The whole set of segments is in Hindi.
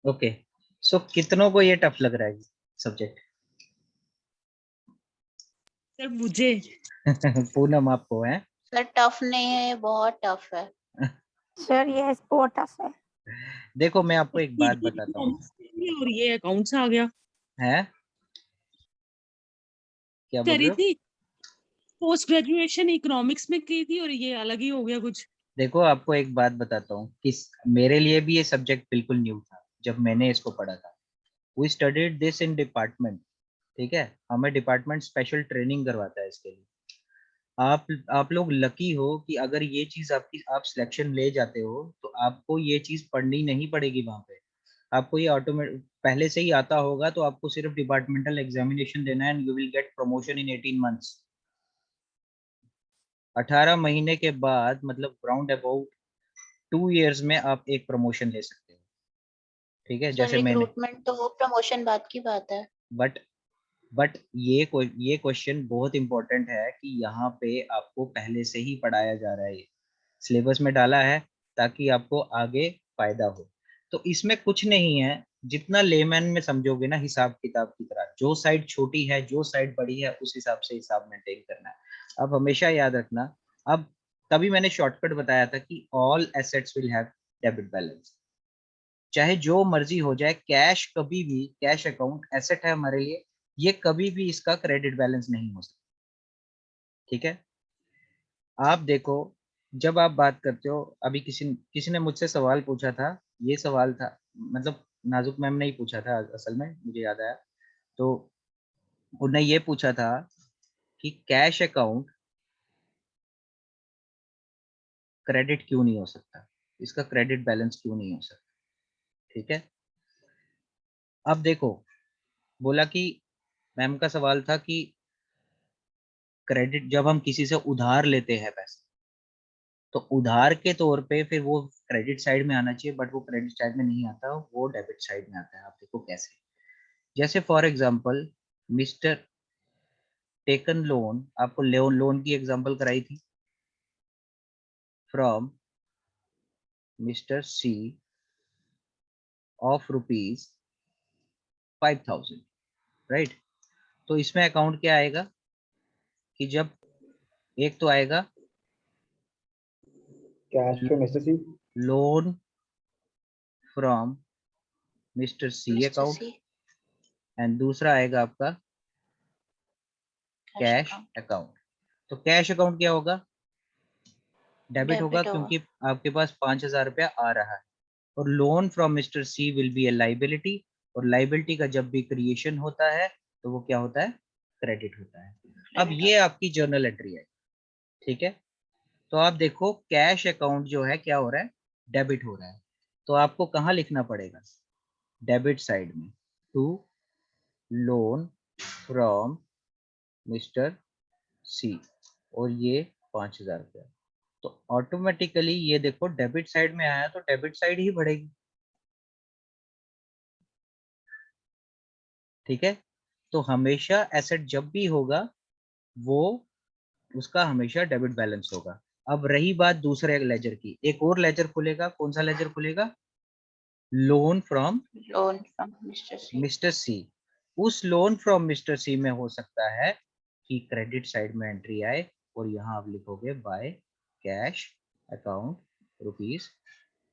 ओके, सो कितनों को ये टफ लग रहा है सब्जेक्ट? सर मुझे पूनम आपको है? सर टफ नहीं है, बहुत टफ है। सर ये बहुत टफ है। देखो मैं आपको एक बात बताता हूँ। और ये अकाउंट्स आ गया। है क्या बोल रहे करी हो? थी पोस्ट ग्रेजुएशन इकोनॉमिक्स में की थी और ये अलग ही हो गया कुछ। देखो आपको एक बात बताता हूँ कि मेरे लिए भी ये सब्जेक्ट बिल्कुल न्यू था जब मैंने इसको पढ़ा था। We studied this in department, ठीक है, हमें डिपार्टमेंट स्पेशल ट्रेनिंग करवाता है इसके लिए। आप लोग लकी हो कि अगर ये चीज आप सिलेक्शन ले जाते हो तो आपको ये चीज पढ़नी नहीं पड़ेगी वहां पे। आपको ये ऑटोमेटिक पहले से ही आता होगा, तो आपको सिर्फ डिपार्टमेंटल एग्जामिनेशन देना है and you will get promotion in 18 months. 18 महीने के बाद मतलब राउंड अबाउट 2 years में आप एक प्रमोशन ले सकते हो, ठीक है, सर जैसे मैंने। रिक्रूटमेंट तो वो प्रमोशन बात की बात है। बट बट ये क्वेश्चन बहुत इंपॉर्टेंट है कि यहाँ पे आपको पहले से ही पढ़ाया जा रहा है, सिलेबस में डाला है ताकि आपको आगे फायदा हो। तो इसमें कुछ नहीं है, जितना लेमैन में समझोगे ना हिसाब किताब की तरह, जो साइड छोटी है जो साइड बड़ी है उस हिसाब से हिसाब मेंटेन करना है। अब हमेशा याद रखना, अब तभी मैंने शॉर्टकट बताया था कि all assets will have debit balance, चाहे जो मर्जी हो जाए। कैश कभी भी, कैश अकाउंट एसेट है हमारे लिए, ये कभी भी इसका क्रेडिट बैलेंस नहीं हो सकता, ठीक है। आप देखो, जब आप बात करते हो, अभी किसी किसी ने मुझसे सवाल पूछा था, ये सवाल था, मतलब नाजुक मैम ने ही पूछा था असल में, मुझे याद आया। तो उन्होंने ये पूछा था कि कैश अकाउंट क्रेडिट क्यों नहीं हो सकता, इसका क्रेडिट बैलेंस क्यों नहीं हो सकता, ठीक है। अब देखो, बोला कि मैम का सवाल था कि क्रेडिट जब हम किसी से उधार लेते हैं पैसे, तो उधार के तौर पे फिर वो क्रेडिट साइड में आना चाहिए, बट वो क्रेडिट साइड में नहीं आता, वो डेबिट साइड में आता है। आप देखो कैसे, जैसे for example mister taken loan, आपको लोन की एग्जांपल कराई थी, from mister C of ₹5,000, right. तो इसमें अकाउंट क्या आएगा कि जब एक तो आएगा cash to mister C, loan from mister C mister account, C and दूसरा आएगा आपका कैश अकाउंट। तो कैश अकाउंट क्या होगा? डेबिट होगा, डेबिट होगा। क्योंकि आपके पास 5,000 रुपया आ रहा है। और loan from mister C will be a liability, और लाइबिलिटी का जब भी क्रिएशन होता है तो वो क्या होता है? क्रेडिट होता है। अब ये आपकी जर्नल एंट्री है, ठीक है। तो आप देखो कैश अकाउंट जो है क्या हो रहा है? डेबिट हो रहा है। तो आपको कहाँ लिखना पड़ेगा? डेबिट साइड में, टू लोन फ्रॉम मिस्टर सी, और ये 5,000 रुपया। तो ऑटोमेटिकली ये देखो डेबिट साइड में आया तो डेबिट साइड ही बढ़ेगी, ठीक है। तो हमेशा एसेट जब भी होगा वो उसका हमेशा डेबिट बैलेंस होगा। अब रही बात दूसरे लेजर की, एक और लेजर खुलेगा, कौन सा लेजर खुलेगा? Loan from loan from mister C. Mister C. उस लोन फ्रॉम मिस्टर सी में हो सकता है कि क्रेडिट साइड में एंट्री आए, और यहाँ आप लिखोगे बाय कैश अकाउंट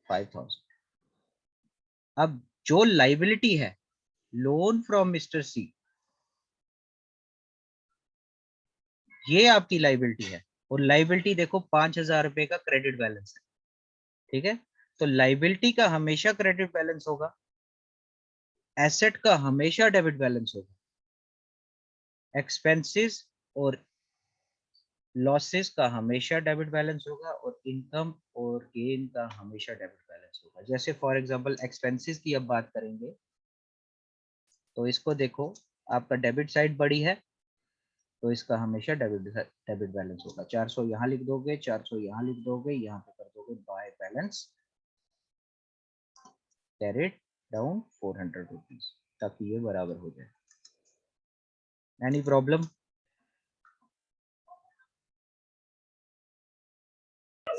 ₹5,000। अब जो लाइबिलिटी है लोन फ्रॉम मिस्टर सी, ये आपकी लाइबिलिटी है, और लाइबिलिटी देखो 5,000 रुपए का क्रेडिट बैलेंस है, ठीक है। तो लाइबिलिटी का हमेशा क्रेडिट बैलेंस होगा, एसेट का हमेशा डेबिट बैलेंस होगा, एक्सपेंसेस और लॉसेस का हमेशा डेबिट बैलेंस होगा, और इनकम और गेन का हमेशा डेबिट बैलेंस होगा। जैसे फॉर एग्जांपल एक्सपेंसेस की अब बात करेंगे, तो इसको देखो, आपका डेबिट साइड बड़ी है तो इसका हमेशा डेबिट बैलेंस होगा। 400 यहाँ लिख दोगे, 400 यहाँ लिख दोगे, यहाँ पे कर दोगे by balance carried down 400 rupees, ताकि ये बराबर हो जाए। Any problem?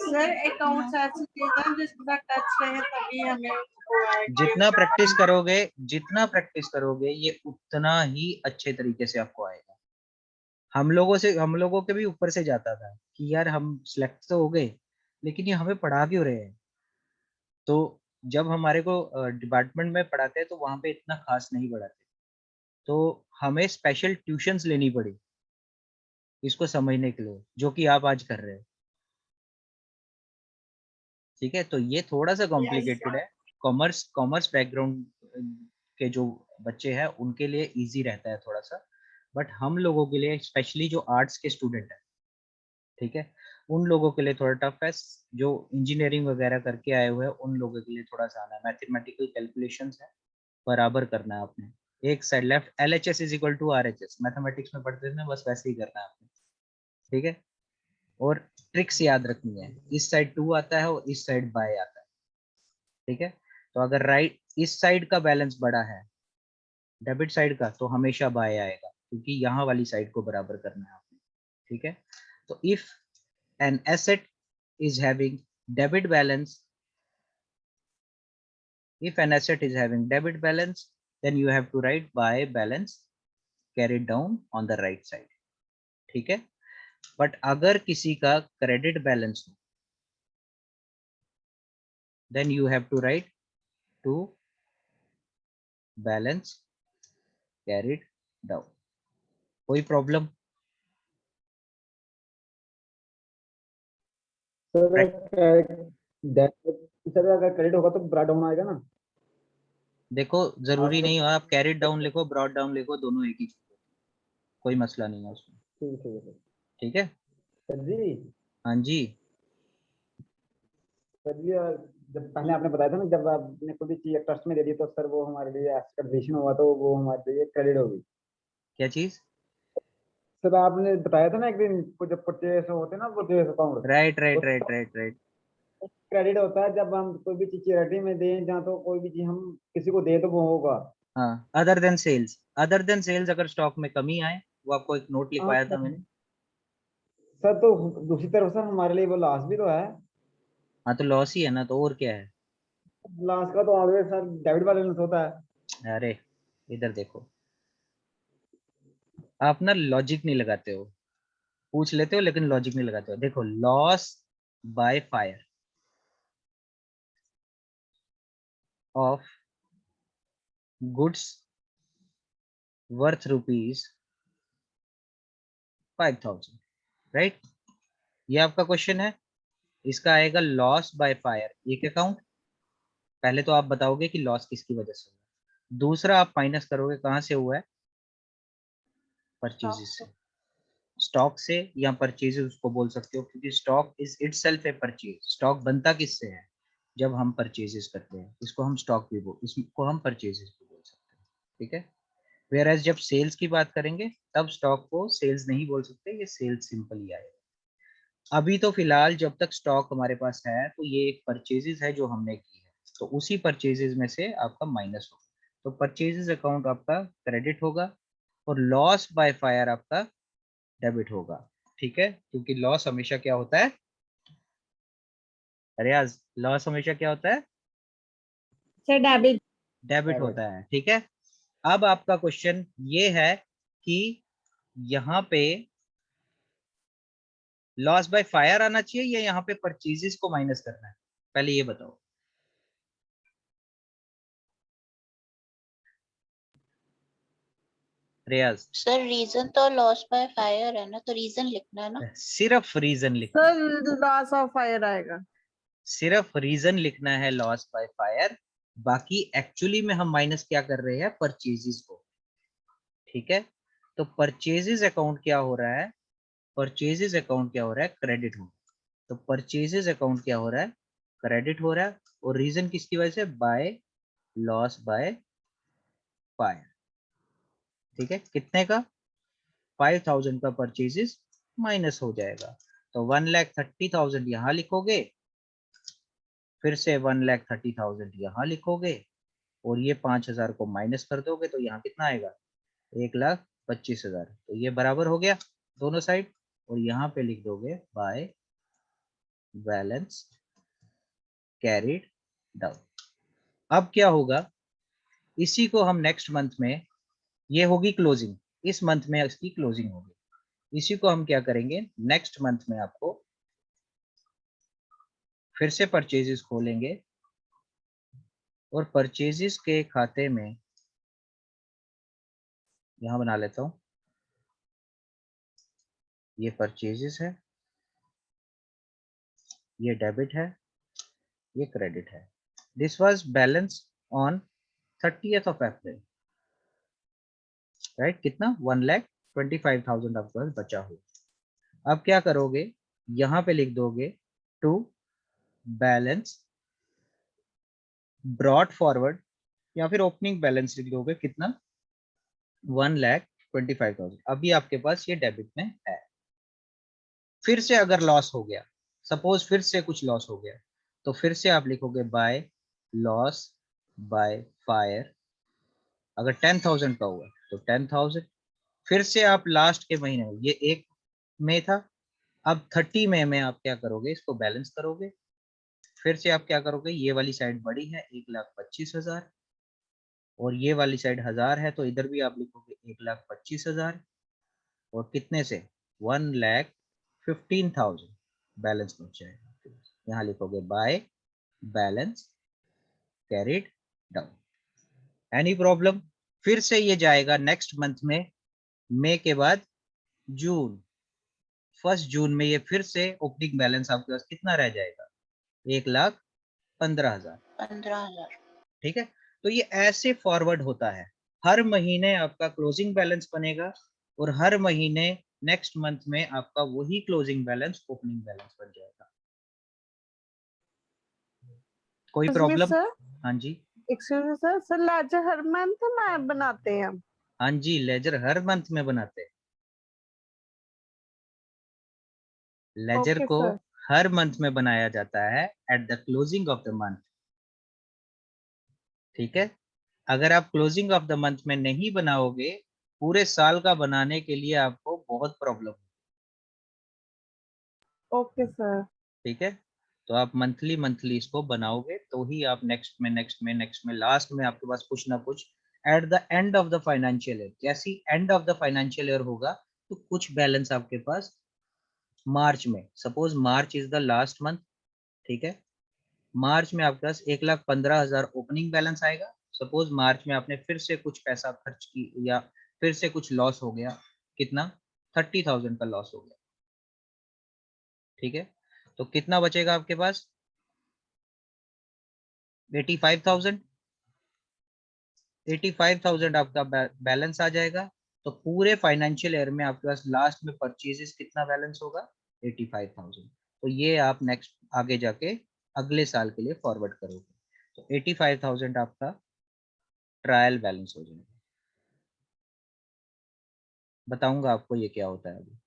सर अकाउंट्स ऐसी चीज है जिसका टच रहे तभी हमें वो आएगी। जितना प्रैक्टिस करोगे ये उतना ही अच्छे तरीके से आपको आएगा। हम लोगों के भी ऊपर से जाता था कि यार हम सिलेक्ट तो हो गए लेकिन ये हमें पढ़ा क्यों रहे हैं। तो जब हमारे को डिपार्टमेंट में पढ़ाते हैं तो वहाँ पे इतना खास नहीं पढ़ाते, तो हमें स्पेशल ट्यूशंस लेनी पड़ी इसको समझने के लिए, जो कि आप आज कर रहे हैं। ठीक है, तो ये थोड़ा सा कॉम्प्लिकेटेड है। कॉमर्स बैकग्राउंड के जो बच्चे हैं उनके लिए इजी रहता है थोड़ा सा, बट हम लोगों के लिए स्पेशली जो आर्ट्स के स्टूडेंट हैं, ठीक है, उन लोगों के लिए थोड़ा टफ है। जो इंजीनियरिंग वगैरह करके आए हुए हैं उन लोगों के लिए थोड़ा सा आना है। मैथमेटिकल कैलकुलेशंस है, बराबर करना है आपने। एक side left LHS is equal to RHS, mathematics में पढ़ते थे बस वैसे ही करना है आपने। ठीक है, और ट्रिक्स याद रखनी है। इस साइड 2 आता है और इस साइड बाय आता है। ठीक है, तो अगर राइट इस साइड का बैलेंस बड़ा है डेबिट साइड का तो हमेशा बाय आएगा, क्योंकि यहाँ वाली साइड को बराबर करना है आपने। ठीक है, तो if an asset is having debit balance, if an asset is having debit balance, then you have to write by balance carried down on the right side. ठीक है, बट अगर किसी का क्रेडिट बैलेंस हो then you have to write to balance carried down. कोई प्रॉब्लम? सर अगर क्रेडिट होगा तो ब्रॉड डाउन आएगा ना। देखो जरूरी नहीं हो आप कैरिड डाउन लिखो ब्रॉड डाउन लिखो, दोनों एक ही चीज है, कोई मसला नहीं है उसमें। ठीक है सर। ठीक है सर जी, हाँ जी, सर जी जब पहले आपने बताया था ना, जब आपने कोई भी चीज ट्रस्ट में दे दी तो सर वो हमारे लिए एक्सपेक्टेशन हुआ तो वो हमारे लिए क्रेडिट होगी। क्या चीज? सर आपने बताया था ना एक दिन जब परचेस होते हैं ना, purchase account, right right right right right. Credit होता है जब हम कोई भी चीज चैरिटी में दें, जहाँ तो कोई भी चीज हम किसी को दे तो वो होगा। हाँ, अदर देन सेल्स अगर स्टॉक में कमी आए, वो आपको एक नोट हाँ लिखवाया था मैंने। सर, तो दूसरी तरफ सर हमारे लिए वो लॉस भी तो है। हाँ तो लॉस ही है ना, तो और क्या है? लॉस का तो ऑलवेज सर डेबिट बैलेंस होता है। अरे इधर देखो, आप ना लॉजिक नहीं लगाते हो, पूछ लेते हो लेकिन लॉजिक नहीं लगाते हो। देखो, loss by fire of goods worth ₹5,000, right? ये आपका क्वेश्चन है। इसका आएगा लॉस बाय फायर एक अकाउंट। पहले तो आप बताओगे कि लॉस किसकी वजह से हुआ, दूसरा आप माइनस करोगे कहाँ से हुआ है, परचेजेस से, स्टॉक से या परचेजेस उसको बोल सकते हो, क्योंकि stock is itself A purchase. Stock बनता किससे है? जब हम परचेजेस करते हैं, इसको हम स्टॉक भी बोल, इसको हम परचेजेस भी बोल सकते हैं। ठीक है, वेयर एज जब सेल्स की बात करेंगे तब स्टॉक को सेल्स नहीं बोल सकते, ये सेल्स सिंपल ही आएगा। अभी तो फिलहाल जब तक स्टॉक हमारे पास है तो ये एक परचेजेस है जो हमने की है, तो उसी परचेजेस में से आपका माइनस होगा, तो परचेजेस अकाउंट आपका क्रेडिट होगा और लॉस बाय फायर आपका डेबिट होगा। ठीक है, क्योंकि लॉस हमेशा क्या होता है रियाज, लॉस हमेशा क्या होता है? Sir debit. डेबिट होता है। ठीक है, अब आपका क्वेश्चन ये है कि यहाँ पे लॉस बाय फायर आना चाहिए या यहाँ पे परचेजेस को माइनस करना है, पहले ये बताओ। रियाज, सर रीजन तो लॉस बाय फायर है ना, तो रीजन लिखना है ना। सिर्फ रीजन लिखना है, सर लॉस ऑफ फायर आएगा। सिर्फ रीजन लिखना है लॉस बाय फायर। बाकी एक्चुअली में हम माइनस क्या कर रहे हैं, परचेजेस को। ठीक है, तो परचेजेस अकाउंट क्या हो रहा है, परचेजेस अकाउंट क्या हो रहा है, क्रेडिट हो रहा है। तो परचेजेस अकाउंट क्या हो रहा है, क्रेडिट हो रहा है, और रीजन किसकी वजह से, बाय लॉस बाय फायर। ठीक है, कितने का, 5,000 का परचेजेस माइनस हो जाएगा, तो 1,30,000 यहाँ लिखोगे, फिर से 1,30,000 यहाँ लिखोगे, और ये 5,000 को माइनस कर दोगे तो यहाँ कितना आएगा, 1,25,000। तो ये बराबर हो गया दोनों साइड, और यहाँ पे लिख दोगे बाय बैलेंस कैरिड डाउन। अब क्या होगा, इसी को हम नेक्स्ट मंथ में, ये होगी क्लोजिंग, इस मंथ में इसकी क्लोजिंग होगी, इसी को हम क्या करेंगे नेक्स्ट मंथ में आपको फिर से परचेजेस खोलेंगे और परचेजेस के खाते में यहां बना लेता हूं, ये परचेजेस है, ये डेबिट है, ये क्रेडिट है। This was balance on 30th of April, right. कितना 1,25,000 आपके पास बचा हुआ। अब क्या करोगे, यहां पे लिख दोगे टू बैलेंस ब्रॉड फॉरवर्ड, या फिर ओपनिंग बैलेंस लिख दोगे, कितना 1,25,000। अभी आपके पास ये डेबिट में है। फिर से अगर लॉस हो गया, सपोज फिर से कुछ लॉस हो गया, तो फिर से आप लिखोगे बाय लॉस बाय फायर। अगर 10,000 का हुआ तो 10,000। फिर से आप लास्ट के महीने में, ये 1 मई था, अब 30 मई में आप क्या करोगे, इसको बैलेंस करोगे। फिर से आप क्या करोगे, ये वाली साइड बड़ी है 1,25,000 और ये वाली साइड 1000 है, तो इधर भी आप लिखोगे 1,25,000 और कितने से 1,15,000 बैलेंस बच जाएगा। यहाँ लिखोगे by balance carried down. Any problem? फिर से ये जाएगा नेक्स्ट मंथ में, मई के बाद जून, 1 जून में ये फिर से ओपनिंग बैलेंस आपके पास कितना रह जाएगा, 1,15,000। 15,000। ठीक है, तो ये ऐसे फॉरवर्ड होता है। हर महीने आपका क्लोजिंग बैलेंस बनेगा और हर महीने नेक्स्ट मंथ में आपका वही क्लोजिंग बैलेंस ओपनिंग बैलेंस बन जाएगा। कोई प्रॉब्लम? सर हाँ जी, excuse me sir, sir ledger हर मंथ में बनाते हैं हम? हाँ जी, लेजर हर मंथ में बनाते हैं। लेजर ओके को सर। हर मंथ में बनाया जाता है at the closing of the month. ठीक है, अगर आप क्लोजिंग ऑफ द मंथ में नहीं बनाओगे, पूरे साल का बनाने के लिए आपको बहुत प्रॉब्लम। Okay sir. ठीक है, तो आप मंथली मंथली इसको बनाओगे तो ही आप नेक्स्ट में लास्ट में आपके पास कुछ ना कुछ at the end of the financial year, जैसी end of the financial year होगा तो कुछ बैलेंस आपके पास मार्च में, suppose March is the last month, ठीक है, मार्च में आपके पास 1,15,000 ओपनिंग बैलेंस आएगा। सपोज मार्च में आपने फिर से कुछ पैसा खर्च की या फिर से कुछ लॉस हो गया, कितना 30,000 का लॉस हो गया। ठीक है, तो कितना बचेगा आपके पास 85,000। 85,000 आपका बैलेंस आ जाएगा। तो पूरे फाइनेंशियल ईयर में आपके पास लास्ट में परचेजेस कितना बैलेंस होगा 85,000। तो ये आप नेक्स्ट आगे जाके अगले साल के लिए फॉरवर्ड करोगे, तो 85,000 आपका ट्रायल बैलेंस हो जाएगा। बताऊंगा आपको ये क्या होता है अभी।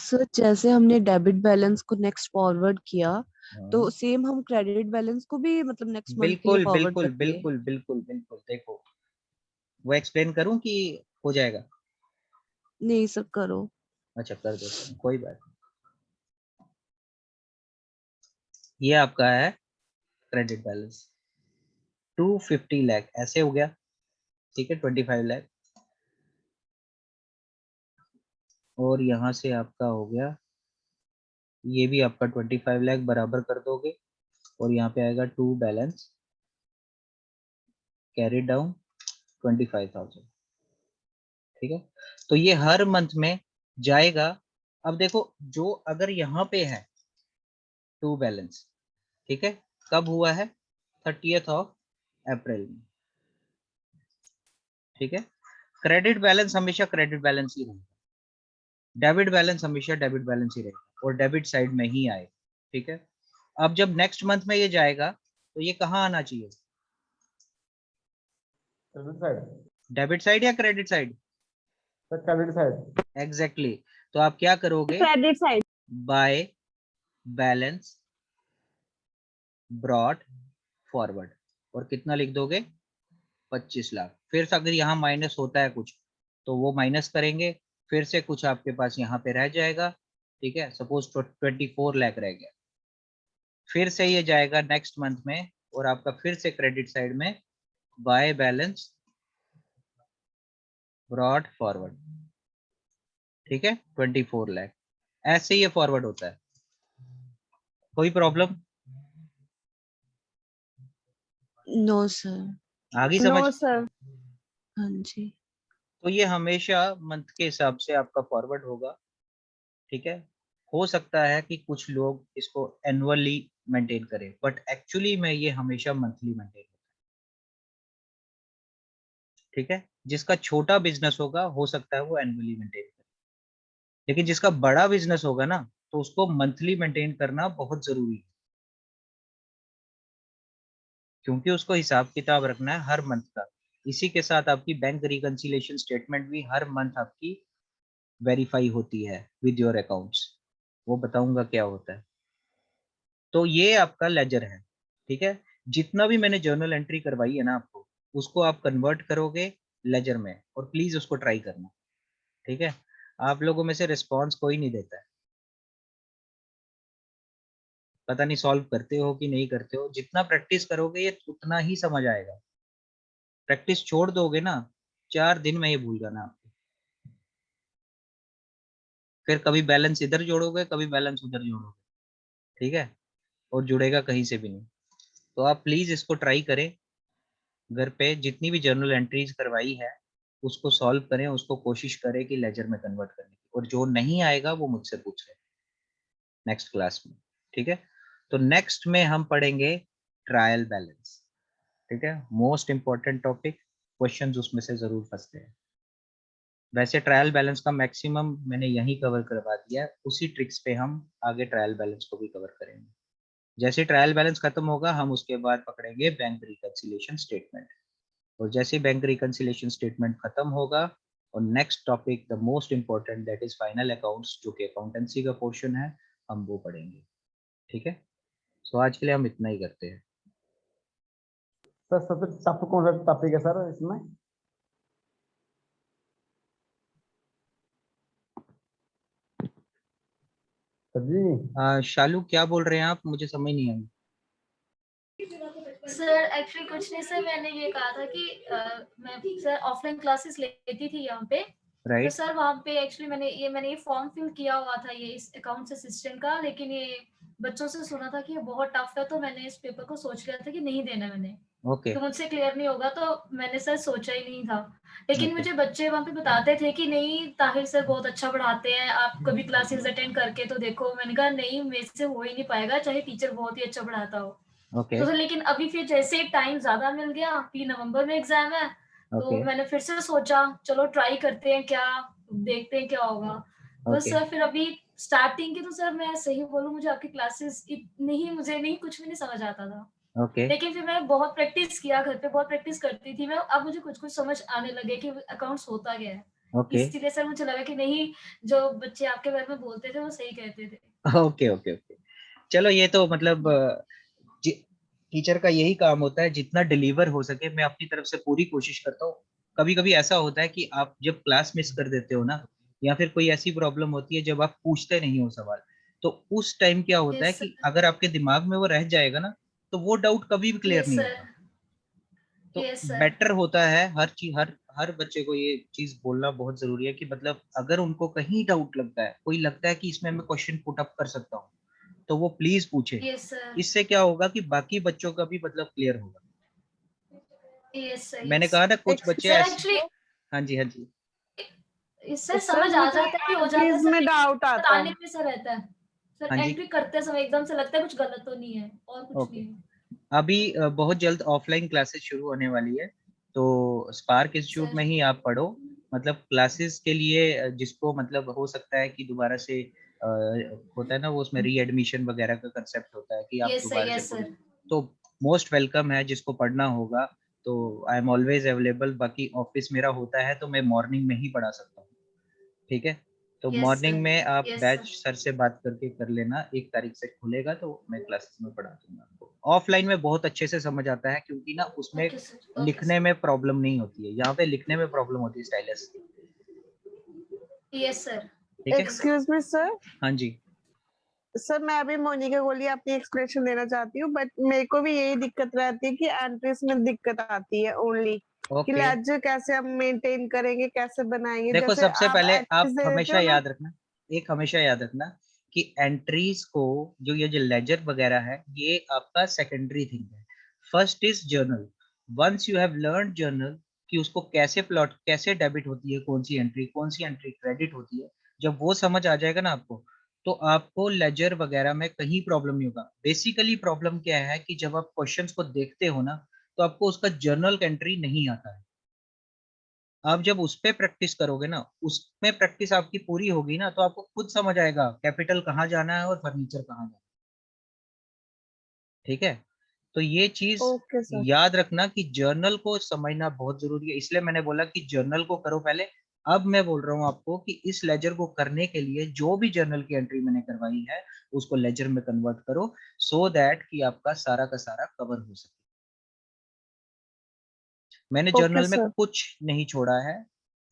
सर जैसे हमने डेबिट बैलेंस को नेक्स्ट फॉरवर्ड किया, तो हाँ, सेम हम क्रेडिट बैलेंस को भी मतलब नेक्स्ट मंथ के लिए बिल्कुल फॉरवर्ड बिल्कुल करेंगे? बिल्कुल बिल्कुल बिल्कुल। देखो, वो एक्सप्लेन करूं कि हो जाएगा? नहीं सर करो। अच्छा, कर देता हूं, कोई बात नहीं। ये आपका है क्रेडिट बैलेंस 250 लाख, ऐसे हो गया। ठीक है, 25 लाख, और यहाँ से आपका हो गया, ये भी आपका 25 लाख बराबर कर दोगे, और यहाँ पे आएगा टू बैलेंस कैरी डाउन 25,000। ठीक है, तो ये हर मंथ में जाएगा। अब देखो, जो अगर यहाँ पे है टू बैलेंस, ठीक है, कब हुआ है 30th of April में। ठीक है, क्रेडिट बैलेंस हमेशा क्रेडिट बैलेंस ही रहेगा, डेबिट बैलेंस हमेशा डेबिट बैलेंस ही रहेगा, और डेबिट साइड में ही आएगा। ठीक है, अब जब नेक्स्ट मंथ में ये जाएगा तो ये कहाँ आना चाहिए, डेबिट साइड या credit side? Credit side. Exactly. तो आप क्या करोगे, credit side. By balance brought forward, और कितना लिख दोगे 25 लाख। फिर से अगर यहाँ माइनस होता है कुछ तो वो माइनस करेंगे, फिर से कुछ आपके पास यहाँ पे रह जाएगा, ठीक है, सपोज 24 लाख रह गया, फिर से ये जाएगा नेक्स्ट मंथ में और आपका फिर से क्रेडिट साइड में बाय बैलेंस ब्रॉड फॉरवर्ड, ठीक है, 24 लाख। ऐसे ही ये फॉरवर्ड होता है। कोई प्रॉब्लम? No sir. आगे समझ? No sir. हाँ जी। तो ये हमेशा मंथ के हिसाब से आपका फॉरवर्ड होगा, ठीक है। हो सकता है कि कुछ लोग इसको एनुअली मेंटेन करें, बट एक्चुअली में ये हमेशा मंथली मेंटेन होता है, ठीक है। जिसका छोटा बिजनेस होगा हो सकता है वो एनुअली मेंटेन करे, लेकिन जिसका बड़ा बिजनेस होगा ना तो उसको मंथली मेंटेन करना बहुत जरूरी है, क्योंकि उसको हिसाब किताब रखना है हर मंथ का। इसी के साथ आपकी बैंक रिकंसिलिएशन स्टेटमेंट भी हर मंथ आपकी वेरीफाई होती है विद योर अकाउंट्स, वो बताऊंगा क्या होता है। तो ये आपका लेजर है, ठीक है। जितना भी मैंने जर्नल एंट्री करवाई है ना आपको, उसको आप कन्वर्ट करोगे लेजर में, और प्लीज उसको ट्राई करना, ठीक है। आप लोगों में से रिस्पॉन्स कोई नहीं देता है, पता नहीं सॉल्व करते हो कि नहीं करते हो। जितना प्रैक्टिस करोगे ये उतना ही समझ आएगा। प्रैक्टिस छोड़ दोगे ना, 4 दिन में ये भूल जाना आपको। फिर कभी बैलेंस इधर जोड़ोगे, कभी बैलेंस उधर जोड़ोगे, ठीक है, और जुड़ेगा कहीं से भी नहीं। तो आप प्लीज इसको ट्राई करें घर पे, जितनी भी जर्नल एंट्रीज करवाई है उसको सॉल्व करें, उसको कोशिश करें कि लेजर में कन्वर्ट करने की, और जो नहीं आएगा वो मुझसे पूछे नेक्स्ट क्लास में, ठीक है। तो नेक्स्ट में हम पढ़ेंगे ट्रायल बैलेंस, ठीक है। मोस्ट इंपॉर्टेंट टॉपिक, क्वेश्चंस उसमें से जरूर फंसते हैं। वैसे ट्रायल बैलेंस का मैक्सिमम मैंने यहीं कवर करवा दिया है, उसी ट्रिक्स पे हम आगे ट्रायल बैलेंस को भी कवर करेंगे। जैसे ट्रायल बैलेंस खत्म होगा हम उसके बाद पकड़ेंगे बैंक रिकंसिलिएशन स्टेटमेंट, और जैसे बैंक रिकंसिलिएशन स्टेटमेंट खत्म होगा और next topic the most important that is final accounts, जो कि अकाउंटेंसी का पोर्शन है, हम वो पढ़ेंगे, ठीक है। सो आज के लिए हम इतना ही करते हैं। सर सबसे टफ कौन सा टॉपिक है सर इसमें? सर जी शालू क्या बोल रहे हैं आप, मुझे समझ नहीं आई। सर एक्चुअली कुछ नहीं सर, मैंने ये कहा था कि मैं सर ऑफलाइन क्लासेस लेती थी यहाँ पे, तो राइट, सर वहाँ पे एक्चुअली मैंने ये फॉर्म फिल किया हुआ था ये इस अकाउंट्स असिस्टेंट का, लेकिन ये बच्चों से सुना था कि ये बहुत टफ है, तो मैंने इस पेपर को सोच लिया था कि नहीं देना मैंने, ओके, तो मुझसे क्लियर नहीं होगा, तो मैंने सर सोचा ही नहीं था। लेकिन ओके, मुझे बच्चे वहाँ पे बताते थे कि नहीं ताहिर सर बहुत अच्छा पढ़ाते हैं, आप कभी क्लासेस अटेंड करके तो देखो। मैंने कहा नहीं, मेरे से हो ही नहीं पाएगा, चाहे टीचर बहुत ही अच्छा पढ़ाता हो। ओके, तो सर लेकिन अभी फिर जैसे टाइम ज्यादा मिल गया, 3 नवंबर में एग्जाम है, तो ओके, मैंने फिर से सोचा चलो ट्राई करते हैं, क्या देखते हैं क्या होगा। बस ओके, सर फिर अभी स्टार्टिंग की तो सर मैं सही बोलूं, मुझे आपकी क्लासेस इतनी ही मुझे नहीं कुछ भी नहीं समझ आता था, ओके, लेकिन फिर मैं बहुत प्रैक्टिस किया, घर पे बहुत प्रैक्टिस करती थी मैं, अब मुझे कुछ कुछ समझ आने लगे कि अकाउंट्स होता क्या है। ओके, इसीलिए सर मुझे लगा कि नहीं, जो बच्चे आपके बारे में बोलते थे वो सही कहते थे। Okay, okay, okay. चलो ये तो मतलब टीचर का यही काम होता है, जितना डिलीवर हो सके मैं अपनी तरफ से पूरी कोशिश करता हूँ। कभी कभी ऐसा होता है कि आप जब क्लास मिस कर देते हो ना, या फिर कोई ऐसी प्रॉब्लम होती है जब आप पूछते नहीं हो सवाल, तो उस टाइम क्या होता है यस कि सर। अगर आपके दिमाग में वो रह जाएगा ना, तो वो डाउट कभी भी क्लियर यस नहीं सर। होगा। तो यस सर। बेटर होता है हर चीज, हर बच्चे को ये चीज बोलना बहुत जरूरी है कि मतलब अगर उनको कहीं डाउट लगता है, कोई लगता है कि इसमें मैं क्वेश्चन पुट अप कर सकता हूँ, तो वो प्लीज पूछे। Yes sir. इससे क्या होगा कि बाकी बच्चों का भी मतलब क्लियर होगा। Yes sir. मैंने यस कहा ना कुछ बच्चे सर ऐसे। एक्चुअली हाँ जी, हाँ जी, इससे सर समझ आ मुझे जाता है कि हो जाता है एंट्रीज सर, में लेकिन डाउट सर आता आने है। पे सर रहता है सर, हाँ जी, एंट्री करते समय एकदम से लगता है कुछ गलत तो नहीं है, और कुछ ओके। नहीं है। अभी बहुत जल्द ऑफलाइन क्लासेस शुरू होने वाली है, तो स्पार्क इंस्टीट्यूट सर में ही आप पढ़ो। मतलब क्लासेस के लिए जिसको मतलब हो सकता है कि दोबारा से होता है ना, वो उसमें री एडमिशन वगैरह का कंसेप्ट होता है कि आप यस सर। दोबारा से यस पढ़ो, सर। तो मोस्ट वेलकम है जिसको पढ़ना होगा। तो आई एम ऑलवेज अवेलेबल। बाकी ऑफिस मेरा होता है तो मैं मॉर्निंग में ही पढ़ा सकता हूँ, ठीक है। तो यस मॉर्निंग सर। में आप यस बैच सर। सर से बात करके कर लेना, 1 तारीख से खुलेगा तो मैं क्लासेस में पढ़ा दूंगा आपको। ऑफलाइन में बहुत अच्छे से समझ आता है, क्योंकि ना उसमें ओके सर। ओके लिखने सर। में प्रॉब्लम नहीं होती है, यहाँ पे लिखने में प्रॉब्लम होती है स्टाइलस। Yes sir. ठीक है? एक्सक्यूज मी सर, हाँ जी। सर मैं अभी मोनिका को लिए अपनी एक्सप्लेनेशन देना चाहती हूँ, बट मेरे को भी यही दिक्कत रहती है कि एंट्रीज में दिक्कत आती है ओनली कि ओके, लेजर कैसे हम मेंटेन करेंगे, कैसे बनाएंगे। देखो जैसे सबसे आप पहले एंट्रीज आप दे देते हमेशा हो ना, याद रखना, एक हमेशा याद रखना कि एंट्रीज को जो ये जो लेजर वगैरह है ये आपका सेकेंडरी थिंग है। First is journal. Once you have learn journal कि उसको कैसे प्लॉट, कैसे डेबिट होती है, कौन सी एंट्री क्रेडिट होती है, जब वो समझ आ जाएगा ना आपको, तो आपको लेजर वगैरह में कहीं प्रॉब्लम नहीं होगा। बेसिकली प्रॉब्लम क्या है कि जब आप क्वेश्चंस को देखते हो ना तो आपको उसका जर्नल एंट्री नहीं आता है। आप जब उस पे प्रैक्टिस करोगे ना, उसमें प्रैक्टिस आपकी पूरी होगी ना, तो आपको खुद समझ आएगा कैपिटल कहाँ जाना है और फर्नीचर कहाँ जाना है। ठीक है? तो ये चीज ओके सर। याद रखना कि जर्नल को समझना बहुत जरूरी है, इसलिए मैंने बोला कि जर्नल को करो पहले। अब मैं बोल रहा हूँ आपको कि इस लेजर को करने के लिए जो भी जर्नल की एंट्री मैंने करवाई है उसको लेजर में कन्वर्ट करो, सो दैट कि आपका सारा का सारा कवर हो सके। मैंने ओके जर्नल में सर। कुछ नहीं छोड़ा है।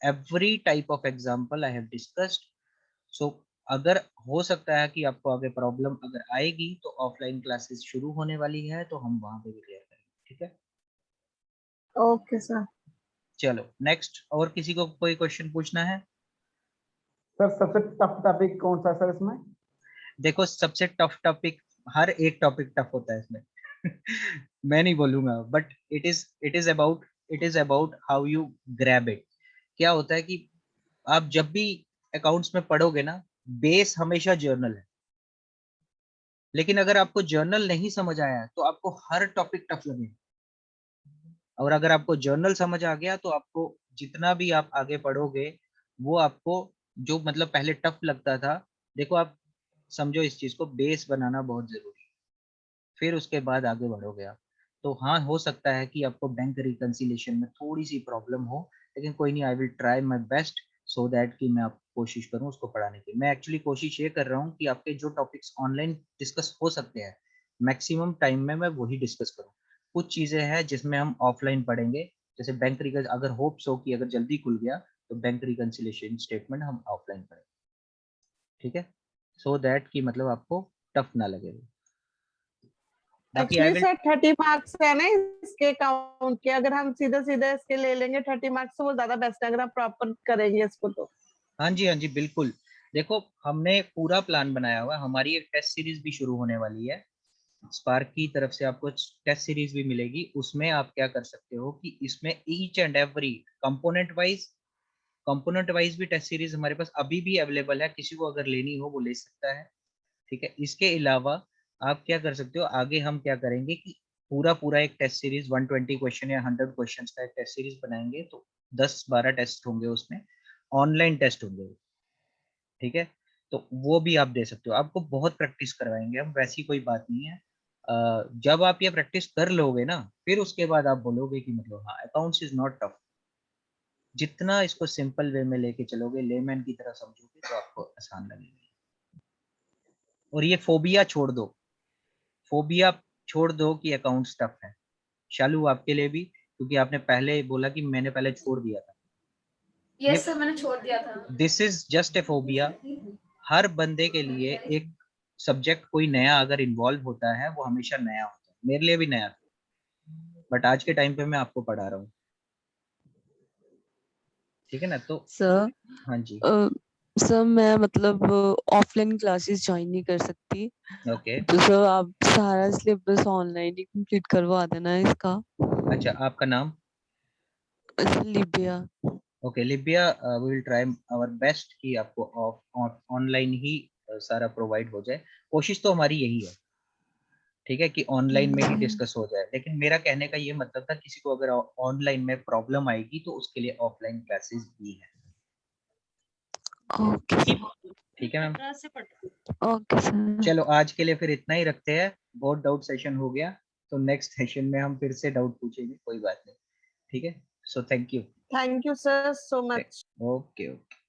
Every type of example I have discussed. So अगर हो सकता है कि आपको आगे प्रॉब्लम अगर आएगी तो ऑफलाइन क्लासेस शुरू होने वाली है तो हम वहां पे भी क्लियर करेंगे। ठीक है? Okay sir. चलो नेक्स्ट, और किसी को कोई क्वेश्चन पूछना है? सर सबसे टफ टॉपिक कौन सा है सर इसमें? देखो सबसे टफ टॉपिक, हर एक टॉपिक टफ होता है इसमें मैं नहीं बोलूंगा, but it is about how you grab it. क्या होता है कि आप जब भी अकाउंट्स में पढ़ोगे ना, बेस हमेशा जर्नल है, लेकिन अगर आपको जर्नल नहीं समझ आया तो आपको हर टॉपिक टफ लगेगा। और अगर आपको जर्नल समझ आ गया तो आपको जितना भी आप आगे पढ़ोगे वो आपको जो मतलब पहले टफ लगता था, देखो आप समझो इस चीज को, बेस बनाना बहुत जरूरी है, फिर उसके बाद आगे बढ़ोगे आप। तो हाँ, हो सकता है कि आपको बैंक रिकंसिलिएशन में थोड़ी सी प्रॉब्लम हो, लेकिन कोई नहीं, I will try my best so that कि मैं आपको कोशिश करूँ उसको पढ़ाने की। मैं एक्चुअली कोशिश ये कर रहा हूँ कि आपके जो टॉपिक्स ऑनलाइन डिस्कस हो सकते हैं मैक्सिमम टाइम में मैं वही डिस्कस करूँ। कुछ चीज़ें हैं जिसमें हम ऑफलाइन पढ़ेंगे, जैसे बैंक रिकन, अगर होप्स हो कि अगर जल्दी खुल गया तो बैंक रिकंसिलिएशन स्टेटमेंट हम ऑफलाइन पढ़ेंगे। ठीक है? सो दैट कि मतलब आपको टफ ना लगे। बाकी I actually will, sir 30 marks है ना इसके अकाउंट के, अगर हम सीधा सीधा इसके ले लेंगे 30 मार्क्स तो वो ज्यादा बेस्ट है अगर आप प्रॉपर करेंगे इसको तो। हाँ जी बिल्कुल। देखो हमने पूरा प्लान बनाया हुआ है, हमारी एक टेस्ट सीरीज भी शुरू होने वाली है, स्पार्क की तरफ से आपको टेस्ट सीरीज भी मिलेगी। उसमें आप क्या कर सकते हो कि इसमें each and every component wise भी टेस्ट सीरीज हमारे पास अभी भी अवेलेबल है, किसी को अगर लेनी हो वो ले सकता है। ठीक है? इसके अलावा आप क्या कर सकते हो, आगे हम क्या करेंगे कि पूरा पूरा एक टेस्ट सीरीज 120 क्वेश्चन या 100 क्वेश्चंस का एक टेस्ट सीरीज बनाएंगे, तो 10-12 टेस्ट होंगे उसमें, ऑनलाइन टेस्ट होंगे। ठीक है? तो वो भी आप दे सकते हो, आपको बहुत प्रैक्टिस करवाएंगे हम, वैसी कोई बात नहीं है। जब आप ये प्रैक्टिस कर लोगे ना, फिर उसके बाद आप बोलोगे कि मतलब हाँ, अकाउंट्स इज नॉट टफ। जितना इसको सिंपल वे में लेके चलोगे, लेमैन की तरह समझोगे, तो आपको आसान लगेगा। और ये फोबिया छोड़ दो, फोबिया छोड़ दो कि अकाउंट्स टफ है। शालू आपके लिए भी, क्योंकि आपने पहले बोला कि मैंने पहले छोड़ दिया था। यस सर, मैंने छोड़ दिया था। This is just a phobia. हर बंदे के लिए एक सब्जेक्ट कोई नया अगर इन्वॉल्व होता है वो हमेशा नया होता है, मेरे लिए भी नया था, बट आज के टाइम पे मैं आपको पढ़ा रहा हूँ। ठीक है ना? तो सर हाँ जी, सर मैं मतलब ऑफलाइन क्लासेस ज्वाइन नहीं कर सकती, ओके। तो सर आप सारा सिलेबस ऑनलाइन ही कंप्लीट करवा देना इसका। अच्छा, आपका नाम? Libya. Okay Libya, we will try our best कि आपको ऑनलाइन ही सारा प्रोवाइड हो जाए। कोशिश तो हमारी यही है, ठीक है, कि ऑनलाइन में ही डिस्कस हो जाए, लेकिन मेरा कहने का ये मतलब था किसी को अगर ऑनलाइन में प्रॉब्लम आएगी तो उसके लिए ऑफलाइन क्लासेस भी है। ओके ठीक है मैम? Okay sir. चलो आज के लिए फिर इतना ही रखते हैं, बहुत डाउट सेशन हो गया, तो नेक्स्ट सेशन में हम फिर से डाउट पूछेंगे, कोई बात नहीं। ठीक है? So thank you. Thank you sir so much. Okay okay.